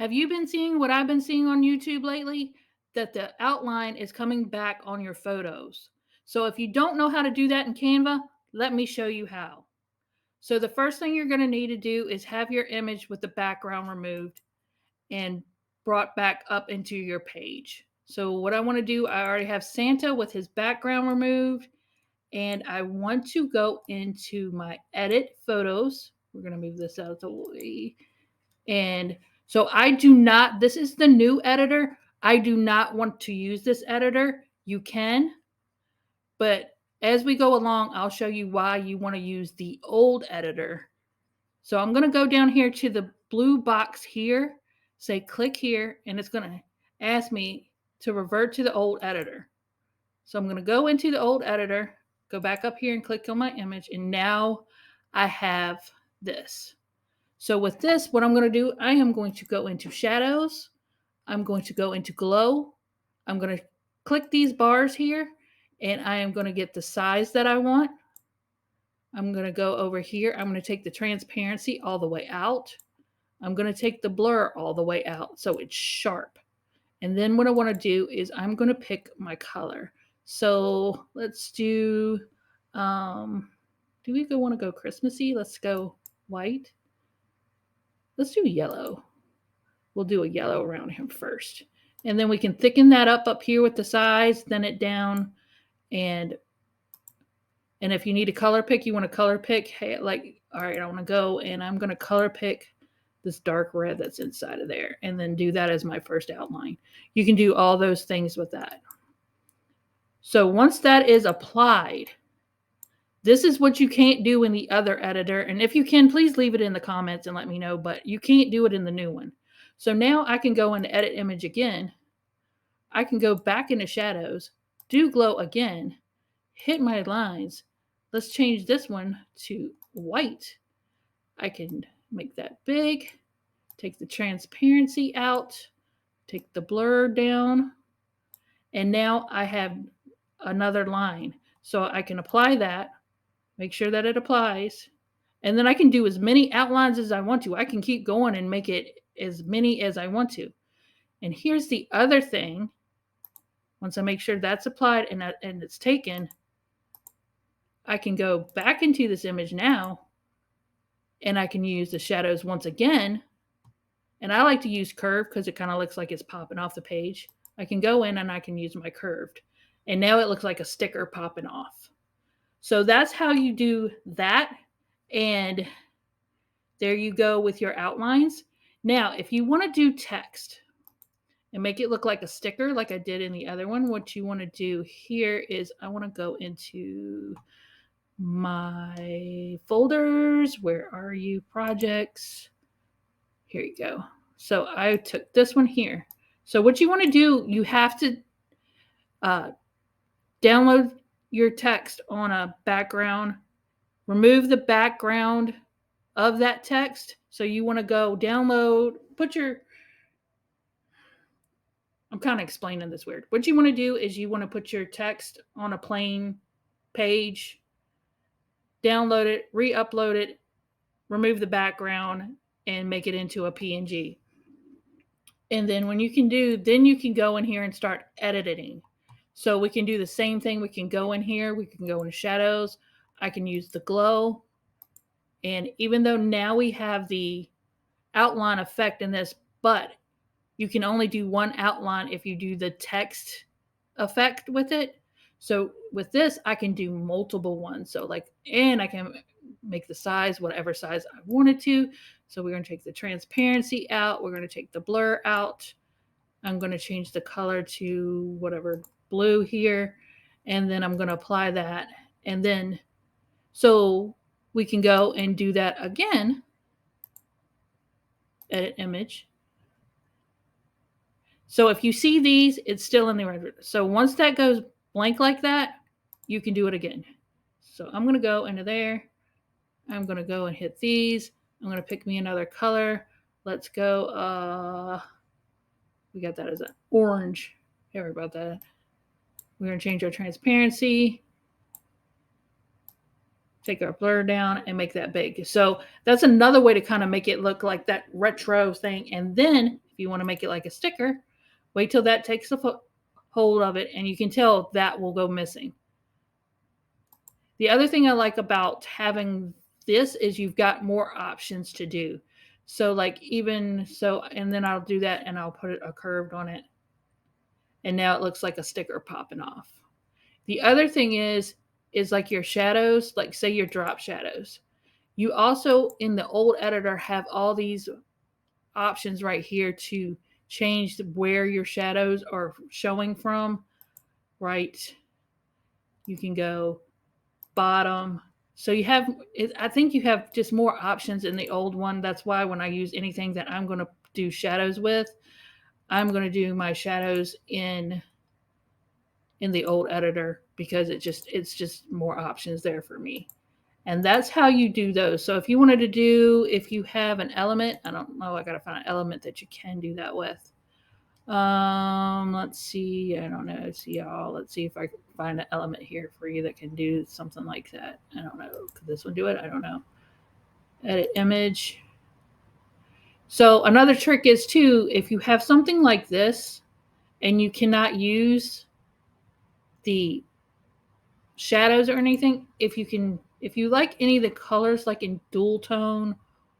Have you been seeing what I've been seeing on YouTube lately? That the outline is coming back on your photos. So if you don't know how to do that in Canva, let me show you how. So the first thing you're going to need to do is have your image with the background removed and brought back up into your page. So what I want to do, I already have Santa with his background removed, and I want to go into my edit photos. We're going to move this out of the way. And so I do not, this is the new editor. I do not want to use this editor. You can, but as we go along, I'll show you why you want to use the old editor. So I'm going to go down here to the blue box here, say click here, and it's going to ask me to revert to the old editor. So I'm going to go into the old editor, go back up here and click on my image, and now I have this. So with this, what I'm going to do, I am going to go into shadows. I'm going to go into glow. I'm going to click these bars here, and I am going to get the size that I want. I'm going to go over here. I'm going to take the transparency all the way out. I'm going to take the blur all the way out so it's sharp. And then what I want to do is I'm going to pick my color. So let's do we want to go Christmassy? Let's go white. Let's do yellow. We'll do a yellow around him first. And then we can thicken that up here with the size, thin it down. And if you need a color pick, you want to color pick, hey, like, all right, I want to go and I'm going to color pick this dark red that's inside of there and then do that as my first outline. You can do all those things with that. So once that is applied, this is what you can't do in the other editor. And if you can, please leave it in the comments and let me know, but you can't do it in the new one. So now I can go into edit image again. I can go back into shadows, do glow again, hit my lines. Let's change this one to white. I can make that big, take the transparency out, take the blur down, and now I have another line. So I can apply that, make sure that it applies, and then I can do as many outlines as I want to. I can keep going and make it as many as I want to. And here's the other thing. Once I make sure that's applied and it's taken, I can go back into this image now and I can use the shadows once again. And I like to use curve because it kind of looks like it's popping off the page. I can go in and I can use my curved. And now it looks like a sticker popping off. So that's how you do that. And there you go with your outlines. Now, if you want to do text and make it look like a sticker like I did in the other one, what you want to do here is I want to go into my folders. Where are you? Projects. Here you go. So I took this one here. So what you want to do, you have to download your text on a background, remove the background of that text. So you want to go download, I'm kind of explaining this weird. What you want to do is you want to put your text on a plain page, download it, re-upload it, remove the background, and make it into a PNG. And then when you can then you can go in here and start editing. So we can do the same thing. We can go in here, we can go into shadows. I can use the glow. And even though now we have the outline effect in this, but you can only do one outline if you do the text effect with it. So with this, I can do multiple ones. So and I can make the size, whatever size I wanted to. So we're going to take the transparency out. We're going to take the blur out. I'm going to change the color to whatever blue here. And then I'm going to apply that. And then, so we can go and do that again. Edit image. So if you see these, it's still in the render. So once that goes blank like that, you can do it again. So I'm going to go into there. I'm going to go and hit these. I'm going to pick me another color. Let's go. We got that as an orange. Sorry about that. We're going to change our transparency. Take our blur down and make that big. So that's another way to kind of make it look like that retro thing. And then If you want to make it like a sticker, wait till that takes a hold of it, and you can tell that will go missing. The other thing I like about having this is you've got more options to do. So like even so, and then I'll do that and I'll put a curved on it. And now it looks like a sticker popping off. The other thing is like your shadows, like say your drop shadows. You also in the old editor have all these options right here to change where your shadows are showing from, right? You can go bottom. So you have, I think you have just more options in the old one. That's why when I use anything that I'm going to do shadows with, I'm going to do my shadows in the old editor because it's just more options there for me. And that's how you do those. So if you wanted to do, if you have an element, I don't know, I got to find an element that you can do that with. Let's see. I don't know. See y'all. Let's see if I can find an element here for you that can do something like that. I don't know. Could this one do it? I don't know. Edit image. So another trick is too, if you have something like this and you cannot use the shadows or anything, if you like any of the colors like in dual tone,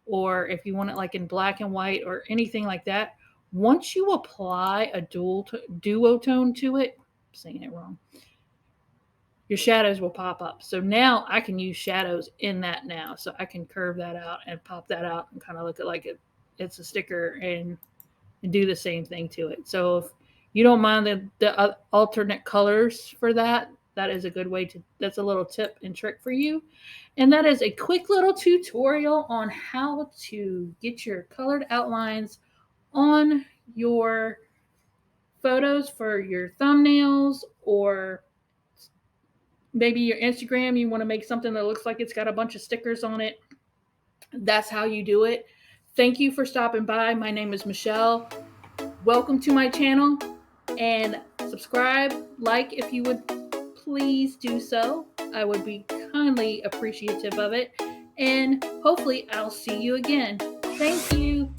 or if you want it like in black and white or anything like that, once you apply a duotone to it, I'm saying it wrong, your shadows will pop up. So now I can use shadows in that now. So I can curve that out and pop that out and kind of look at like it's a sticker and do the same thing to it. So if you don't mind the alternate colors for that, that is a good way to, that's a little tip and trick for you. And that is a quick little tutorial on how to get your colored outlines on your photos for your thumbnails, or maybe your Instagram, you want to make something that looks like it's got a bunch of stickers on it. That's how you do it. Thank you for stopping by. My name is Michelle. Welcome to my channel, and subscribe, like if you would please do so. I would be kindly appreciative of it, and hopefully I'll see you again. Thank you.